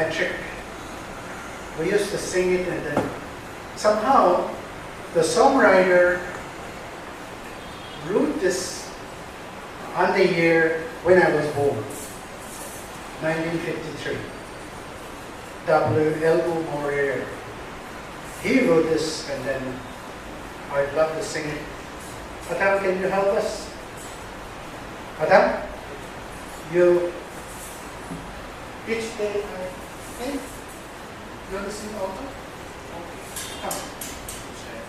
metric. We used to sing it, and then somehow the songwriter wrote this on the year when I was born, 1953. W.L.O. Moreira. He wrote this, and then I'd love to sing it. Adam, can you help us? Adam, you each day I think you want to sing also? Okay.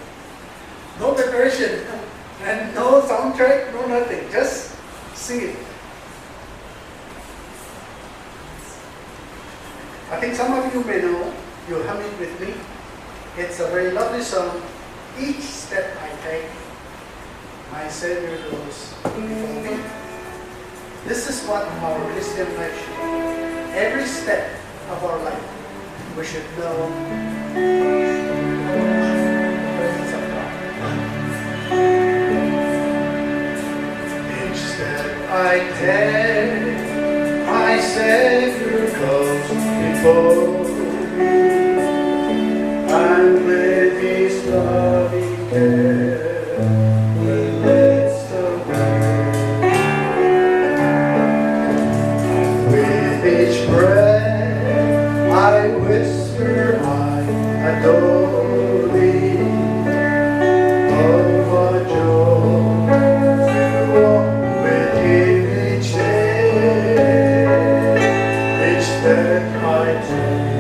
No preparation and no soundtrack, no nothing. Just sing it. I think some of you may know. You hum it with me. It's a very lovely song. Each step I take, my Savior goes before me. This is what our Christian life should be. Every step of our life, we should know the presence of God. Each step I take, my Savior goes before me. And with His loving care, He leads the way. And with each breath I whisper, I adore Thee. Oh, what joy to walk with Him each day. Each step I take,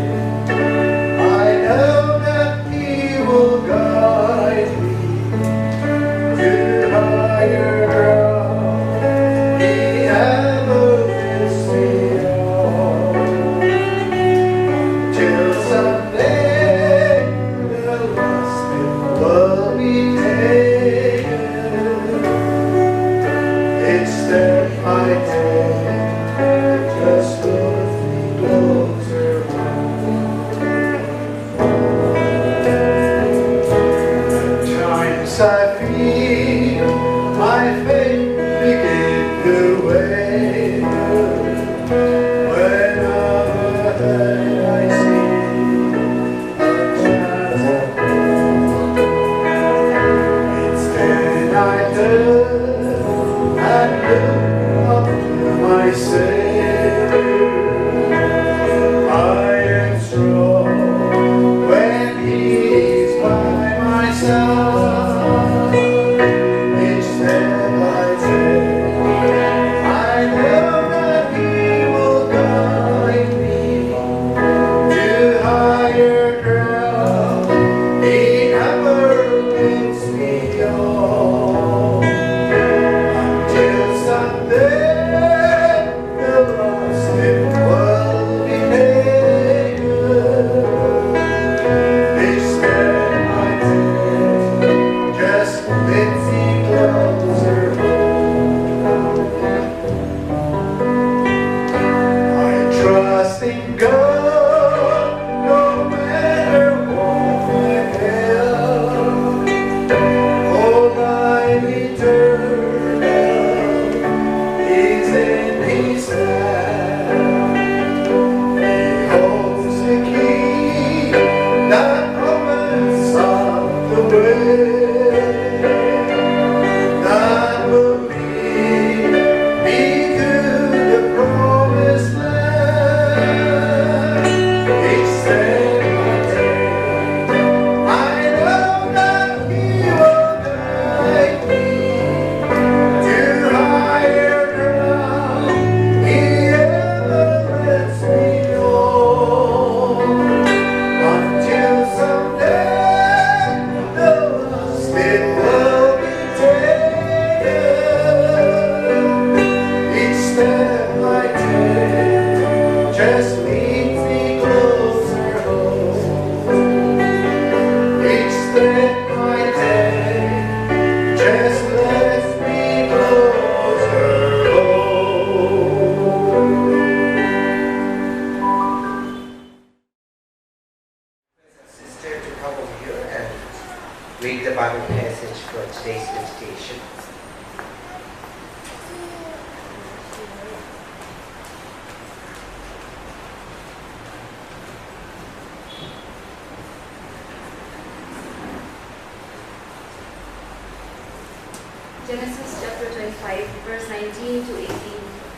I feel my faith begin to waver. Whenever I see a chance of hope, instead I turn and look up to my Savior. I am strong when He's by my side. Read the Bible passage for today's meditation. Genesis chapter 25, verse 19 to 18,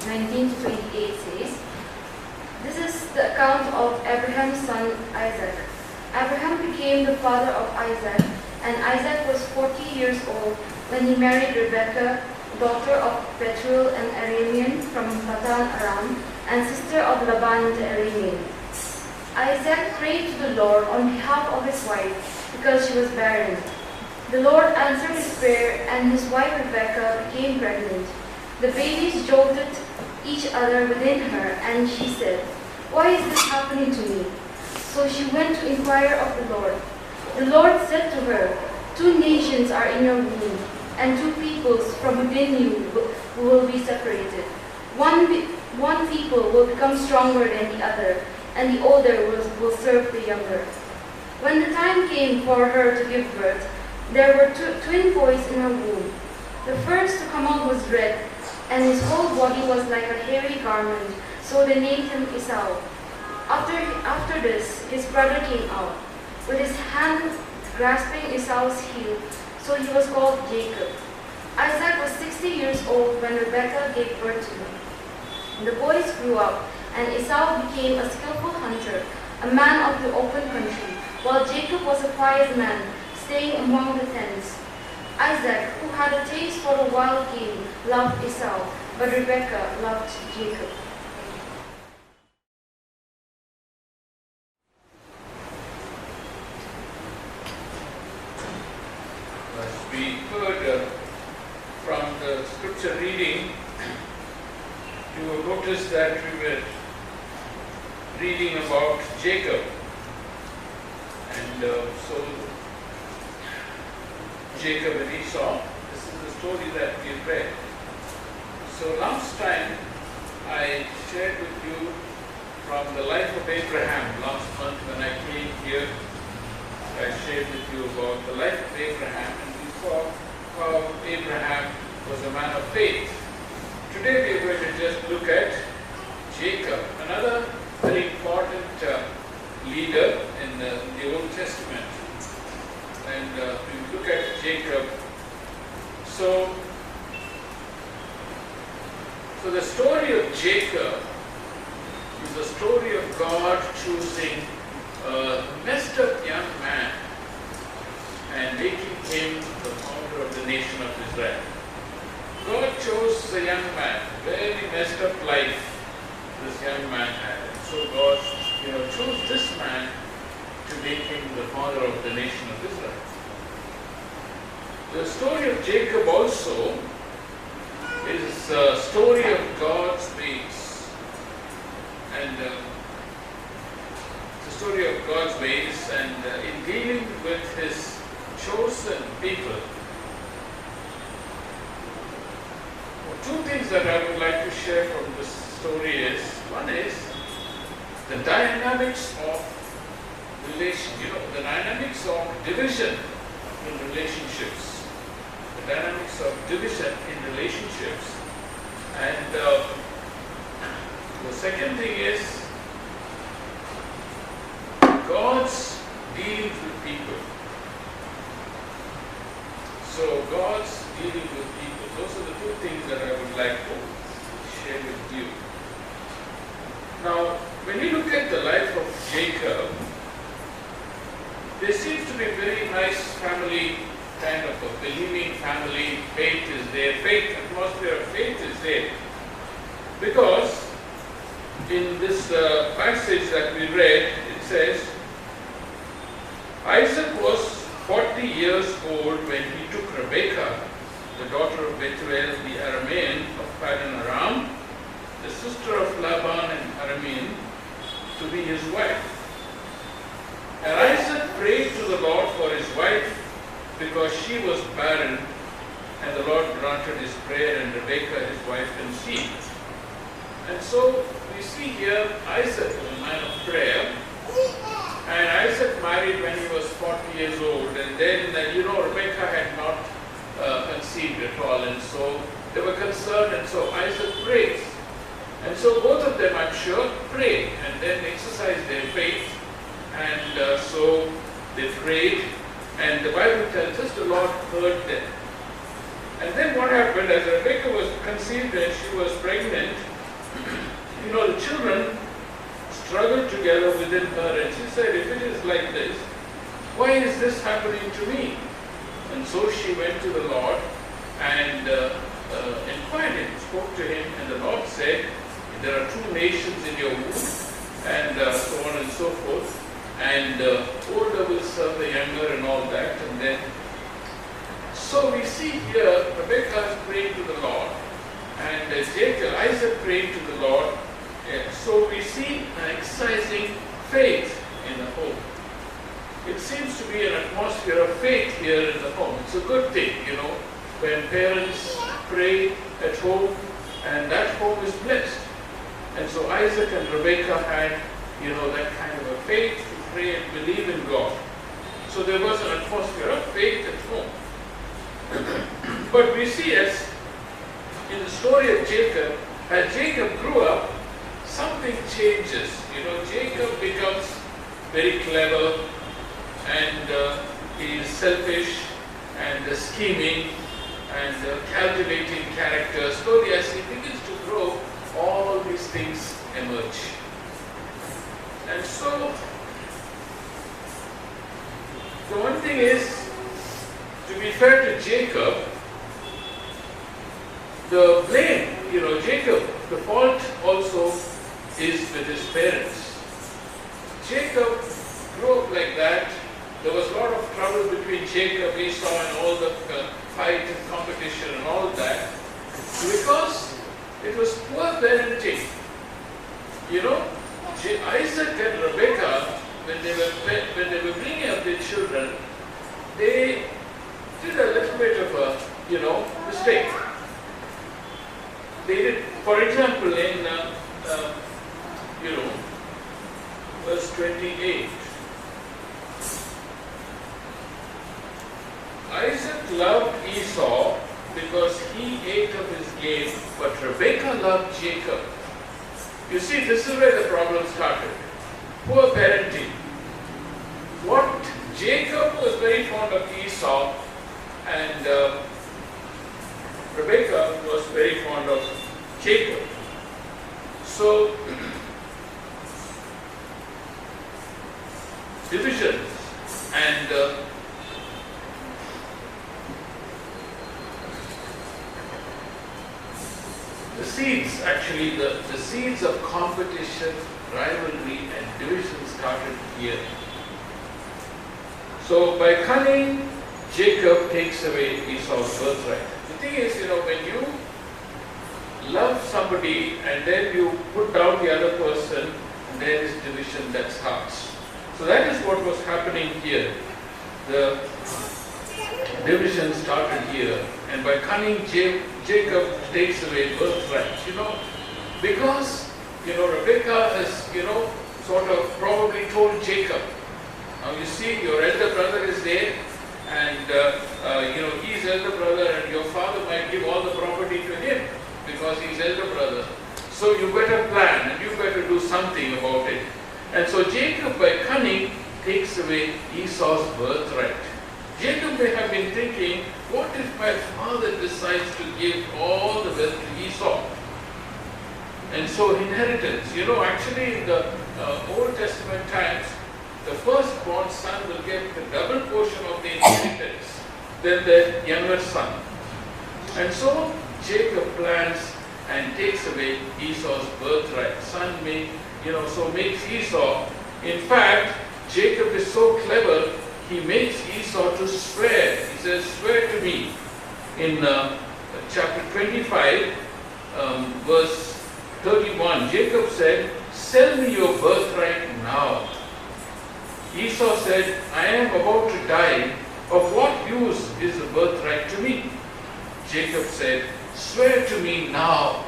19 to 28 says, "This is the account of Abraham's son Isaac. Abraham became the father of Isaac, and Isaac was 40 years old when he married Rebekah, daughter of Bethuel an Aramean from Padan Aram, and sister of Laban the Aramean. Isaac prayed to the Lord on behalf of his wife because she was barren. The Lord answered his prayer, and his wife Rebekah became pregnant. The babies jolted each other within her, and she said, 'Why is this happening to me?' So she went to inquire of the Lord. The Lord said to her, 'Two nations are in your womb, and two peoples from within you will be separated. One people will become stronger than the other, and the older will serve the younger.' When the time came for her to give birth, there were twin boys in her womb. The first to come out was red, and his whole body was like a hairy garment, so they named him Esau. After this, his brother came out, with his hand grasping Esau's heel, so he was called Jacob. Isaac was 60 years old when Rebekah gave birth to him. The boys grew up, and Esau became a skillful hunter, a man of the open country, while Jacob was a quiet man, staying among the tents. Isaac, who had a taste for a wild game, loved Esau, but Rebekah loved Jacob." As we heard from the scripture reading, you will notice that we were reading about Jacob. And so Jacob and Esau, this is the story that we read. So last time I shared with you from the life of Abraham. Last month when I came here, I shared with you about the life of Abraham, and we saw how Abraham was a man of faith. Today we are going to just look at Jacob, another very important leader in the Old Testament. And we look at Jacob. So the story of Jacob is the story of God choosing a messed up young man and making him the founder of the nation of Israel. God chose a young man, very messed up life this young man had. And so God chose this man to make him the father of the nation of Israel. The story of Jacob also is a story of God's ways. And the story of God's ways, and in dealing with his chosen people. Two things that I would like to share from this story is, one is the dynamics of the dynamics of division in relationships. The dynamics of division in relationships. And the second thing is God's dealings with people. So God's dealing with people. Those are the two things that I would like to share with you. Now, when you look at the life of Jacob, there seems to be a very nice family, kind of a believing family. Faith is there. Faith, atmosphere of faith is there. Because in this passage that we read, it says, Isaac was 40 years old when he took Rebekah, the daughter of Bethuel the Aramean of Padan Aram, the sister of Laban and Aramean, to be his wife. And Isaac prayed to the Lord for his wife because she was barren, and the Lord granted his prayer, and Rebekah his wife conceived. And so we see here Isaac was a man of prayer, and Isaac married when he was 40 years old, and then Rebekah had not conceived at all, and so they were concerned, and so Isaac prays. And so both of them, I'm sure, prayed and then exercised their faith, and so they prayed, and the Bible tells us the Lord heard them. And then what happened, as Rebecca was conceived and she was pregnant, the children struggled together within her, and she said, if it is like this, why is this happening to me? And so she went to the Lord and inquired him, spoke to him, and the Lord said, there are two nations in your womb, and so on and so forth, and older will serve the younger and all that. And then, so we see here Rebecca praying to the Lord, and Isaac praying to the Lord. So we see an exercising faith in the home. It seems to be an atmosphere of faith here in the home. It's a good thing, when parents pray at home, and that home is blessed. And so Isaac and Rebecca had, that kind of a faith to pray and believe in God. So there was an atmosphere of faith at home. But we see, as in the story of Jacob, as Jacob grew up, something changes. Jacob becomes very clever, and he is selfish and scheming and calculating character. Slowly, as he begins to grow, all these things emerge. And so, the one thing is, to be fair to Jacob, the blame, Jacob, the fault also is with his parents. Jacob grew up like that. There was a lot of trouble between Jacob, Esau, and all the fight and competition and all that, because it was poor parenting. Isaac and Rebecca, when they were bringing up their children, they did a little bit of a mistake. They did, for example, in verse 28. Isaac loved Esau because he ate of his game, but Rebekah loved Jacob. You see, this is where the problem started. Poor parenting. Jacob was very fond of Esau, and Rebekah was very fond of Jacob. So, divisions and the seeds, actually, the seeds of competition, rivalry, and division started here. So, by cunning, Jacob takes away Esau's birthright. The thing is, when you love somebody and then you put down the other person, there is division that starts. So that is what was happening here. The division started here, and by cunning, Jacob takes away birthright. Because Rebekah has sort of probably told Jacob, now you see, your elder brother is there, and he's elder brother, and your father might give all the property to him because he's elder brother. So you better plan, and you better do something about it. And so Jacob, by cunning, takes away Esau's birthright. Jacob may have been thinking, what if my father decides to give all the wealth to Esau? And so inheritance, actually in the Old Testament times, the firstborn son will get the double portion of the inheritance than the younger son. And so Jacob plans and takes away Esau's birthright. Son makes Esau. In fact, Jacob is so clever, he makes Esau to swear. He says, swear to me. In chapter 25, verse 31, Jacob said, sell me your birthright now. Esau said, I am about to die. Of what use is the birthright to me? Jacob said, swear to me now.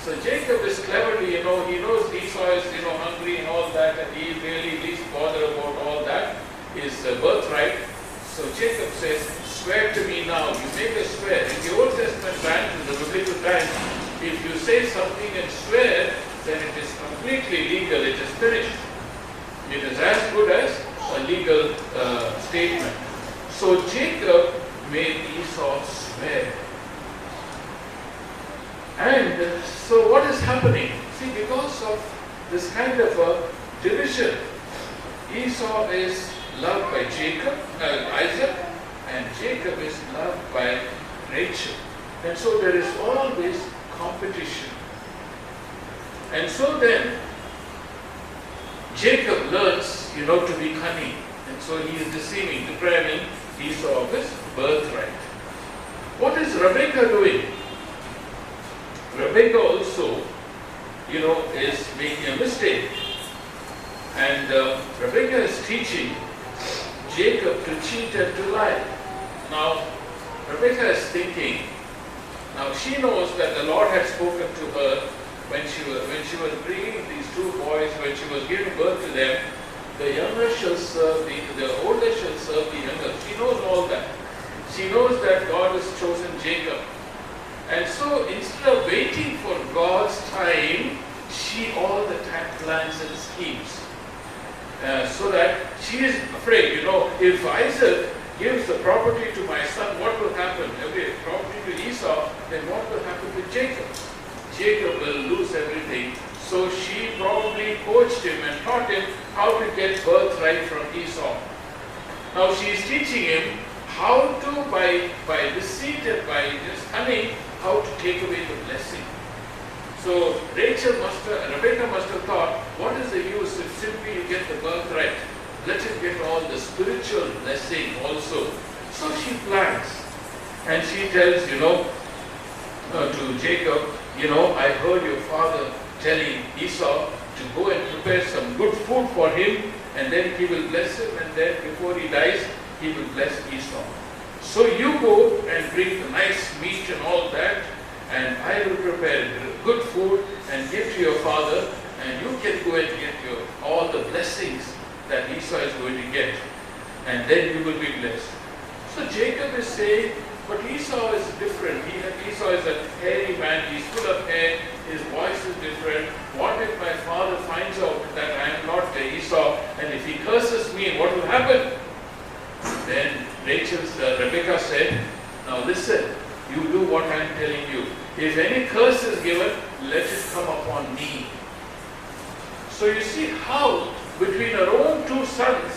So Jacob is cleverly, he knows Esau is, hungry and all that, and he really least bothered about all that, his birthright. So Jacob says, swear to me now. You make a swear. In the Old Testament times, in the biblical times, if you say something and swear, then it is completely legal. It is finished. It is as good as a legal statement. So Jacob made Esau swear. where? And so what is happening? See, because of this kind of a division, Esau is loved by Isaac, and Jacob is loved by Rachel. And so there is always competition. And so then, Jacob learns, to be cunning. And so he is deceiving, depriving Esau of his birthright. What is Rebekah doing? Rebekah also, is making a mistake. And Rebekah is teaching Jacob to cheat and to lie. Now, Rebekah is thinking, now she knows that the Lord had spoken to her when she was bringing these two boys, when she was giving birth to them. The younger shall serve the older shall serve the younger. She knows all that. She knows that God has chosen Jacob. And so instead of waiting for God's time, she all the time plans and schemes. So that she is afraid, if Isaac gives the property to my son, what will happen? Property to Esau, then what will happen to Jacob? Jacob will lose everything. So she probably coached him and taught him how to get birthright from Esau. Now she is teaching him how to, by deceit and by just cunning, how to take away the blessing. So Rebekah must have thought, what is the use if simply you get the birthright? Let him get all the spiritual blessing also. So she plans. And she tells, to Jacob, I heard your father telling Esau to go and prepare some good food for him, and then he will bless him, and then before he dies, he will bless Esau. So you go and bring the nice meat and all that, and I will prepare good food and give to your father, and you can go and get all the blessings that Esau is going to get, and then you will be blessed. So Jacob is saying, but Esau is different. Esau is a hairy man, he's full of hair, his voice is different. What if my father finds out that I am not Esau, and if he curses me, what will happen? Then Rebekah said, now listen, you do what I am telling you. If any curse is given, let it come upon me. So you see how between her own two sons,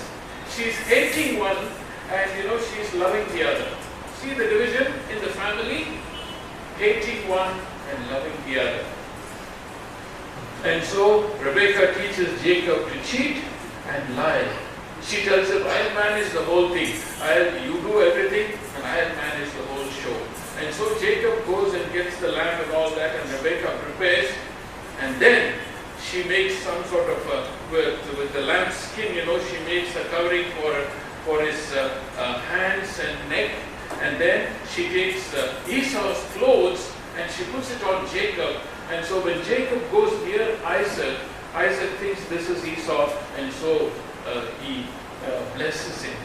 she's hating one and she's loving the other. See the division in the family? Hating one and loving the other. And so Rebekah teaches Jacob to cheat and lie. She tells him, I'll manage the whole thing. You do everything and I'll manage the whole show. And so Jacob goes and gets the lamb and all that, and Rebekah prepares, and then she makes some sort of with the lamb's skin, she makes a covering for his hands and neck, and then she takes Esau's clothes and she puts it on Jacob. And so when Jacob goes near Isaac, Isaac thinks this is Esau, and so he blesses him.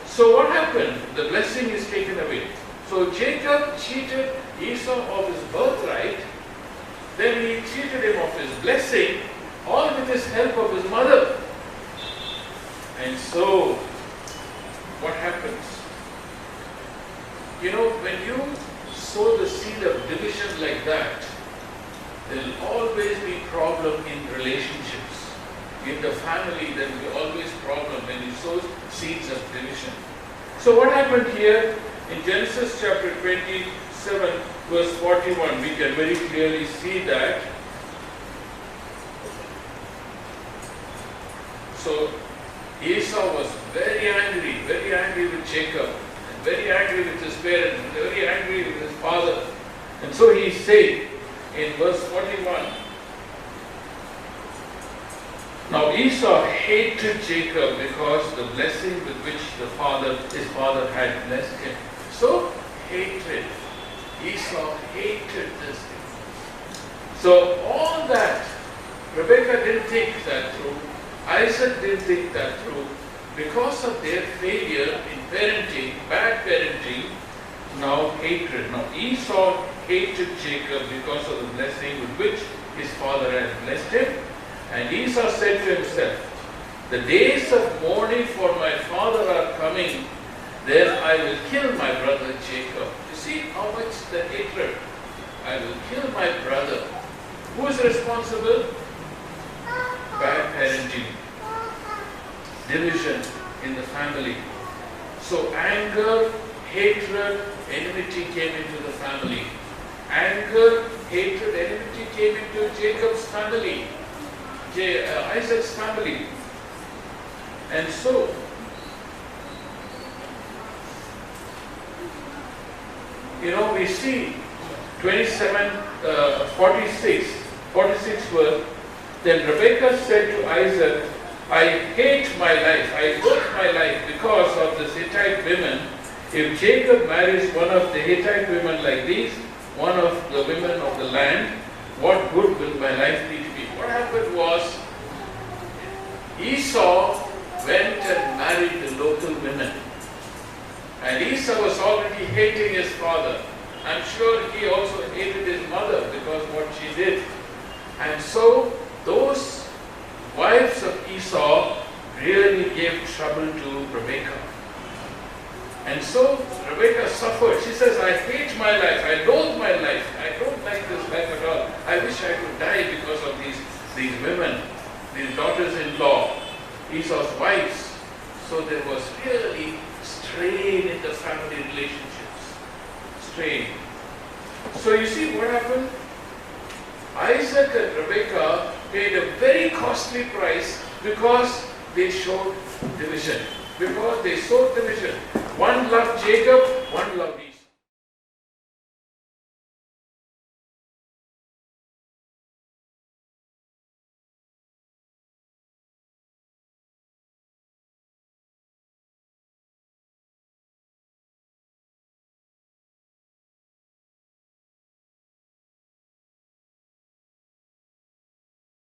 So what happened? The blessing is taken away. So Jacob cheated Esau of his birthright, then he cheated him of his blessing, all with his help of his mother. And so, what happens? When you sow the seed of division like that, there will always be problem in relationships. In the family, there will be always problem when you sow seeds of division. So what happened here? In Genesis chapter 27, verse 41, we can very clearly see that. So Esau was very angry with Jacob, and very angry with his parents, and very angry with his father. And so he said in verse 41, now Esau hated Jacob because the blessing with which his father had blessed him. So, hatred. Esau hated this thing. So, all that, Rebekah didn't think that through. Isaac didn't think that through. Because of their failure in parenting, bad parenting, now hatred. Now, Esau hated Jacob because of the blessing with which his father had blessed him. And Esau said to himself, the days of mourning for my father are coming. then I will kill my brother Jacob. You see how much the hatred. I will kill my brother. Who is responsible? Bad parenting. Division in the family. So anger, hatred, enmity came into the family. Anger, hatred, enmity came into Jacob's family, Isaac's family. And so, we see 46 verse, then Rebekah said to Isaac, I hate my life, I loathe my life because of the Hittite women. If Jacob marries one of the Hittite women like these, one of the women of the land, what good will my life be to me? What happened was, Esau went and married the local women. And Esau was already hating his father. I'm sure he also hated his mother because what she did. And so those wives of Esau really gave trouble to Rebekah. And so Rebekah suffered. She says, I hate my life, I loathe my life, I don't like this life at all. I wish I could die because of these women, these daughters-in-law, Esau's wives. So there was really strain in the family relationships. Strain. So you see what happened? Isaac and Rebekah paid a very costly price because they showed division. Because they sowed division. One loved Jacob, one loved Esau.